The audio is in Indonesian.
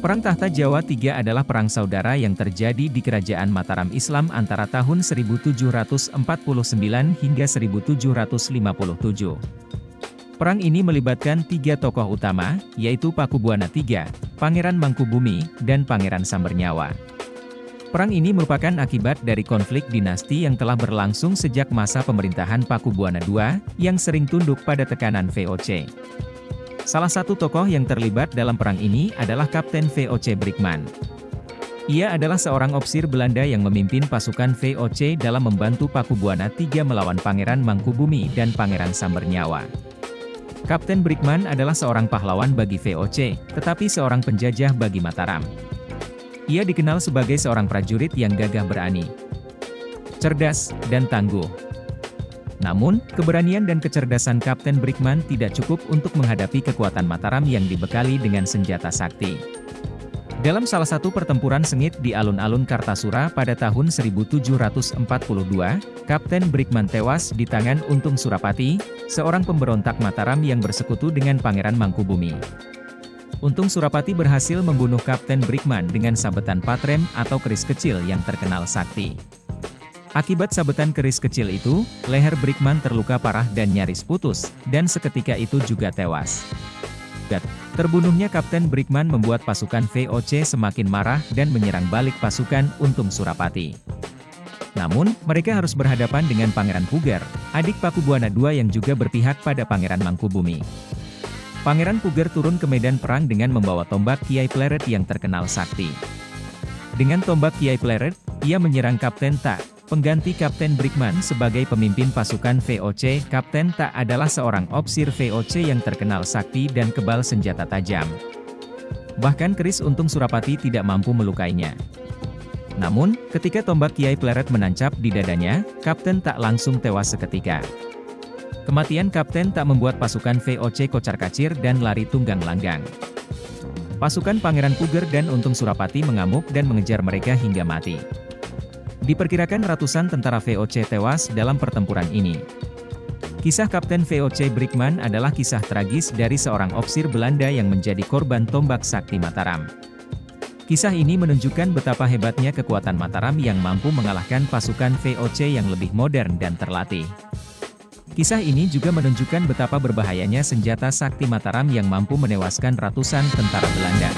Perang Tahta Jawa III adalah perang saudara yang terjadi di Kerajaan Mataram Islam antara tahun 1749 hingga 1757. Perang ini melibatkan tiga tokoh utama, yaitu Pakubuwana III, Pangeran Mangkubumi, dan Pangeran Sambernyawa. Perang ini merupakan akibat dari konflik dinasti yang telah berlangsung sejak masa pemerintahan Pakubuwana II, yang sering tunduk pada tekanan VOC. Salah satu tokoh yang terlibat dalam perang ini adalah Kapten VOC Brickman. Ia adalah seorang opsir Belanda yang memimpin pasukan VOC dalam membantu Pakubuwana III melawan Pangeran Mangkubumi dan Pangeran Sambernyawa. Kapten Brickman adalah seorang pahlawan bagi VOC, tetapi seorang penjajah bagi Mataram. Ia dikenal sebagai seorang prajurit yang gagah berani, cerdas, dan tangguh. Namun, keberanian dan kecerdasan Kapten Brickman tidak cukup untuk menghadapi kekuatan Mataram yang dibekali dengan senjata sakti. Dalam salah satu pertempuran sengit di alun-alun Kartasura pada tahun 1742, Kapten Brickman tewas di tangan Untung Surapati, seorang pemberontak Mataram yang bersekutu dengan Pangeran Mangkubumi. Untung Surapati berhasil membunuh Kapten Brickman dengan sabetan patrem atau keris kecil yang terkenal sakti. Akibat sabetan keris kecil itu, leher Brickman terluka parah dan nyaris putus, dan seketika itu juga tewas. Terbunuhnya Kapten Brickman membuat pasukan VOC semakin marah dan menyerang balik pasukan Untung Surapati. Namun, mereka harus berhadapan dengan Pangeran Puger, adik Pakubuwana II yang juga berpihak pada Pangeran Mangkubumi. Pangeran Puger turun ke medan perang dengan membawa tombak Kiai Pleret yang terkenal sakti. Dengan tombak Kiai Pleret, ia menyerang Kapten Ta, pengganti Kapten Brickman sebagai pemimpin pasukan VOC. Kapten Ta adalah seorang opsir VOC yang terkenal sakti dan kebal senjata tajam. Bahkan keris Untung Surapati tidak mampu melukainya. Namun, ketika tombak Kiai Pleret menancap di dadanya, Kapten Ta langsung tewas seketika. Kematian Kapten Ta membuat pasukan VOC kocar-kacir dan lari tunggang langgang. Pasukan Pangeran Puger dan Untung Surapati mengamuk dan mengejar mereka hingga mati. Diperkirakan ratusan tentara VOC tewas dalam pertempuran ini. Kisah Kapten VOC Brickman adalah kisah tragis dari seorang opsir Belanda yang menjadi korban tombak sakti Mataram. Kisah ini menunjukkan betapa hebatnya kekuatan Mataram yang mampu mengalahkan pasukan VOC yang lebih modern dan terlatih. Kisah ini juga menunjukkan betapa berbahayanya senjata sakti Mataram yang mampu menewaskan ratusan tentara Belanda.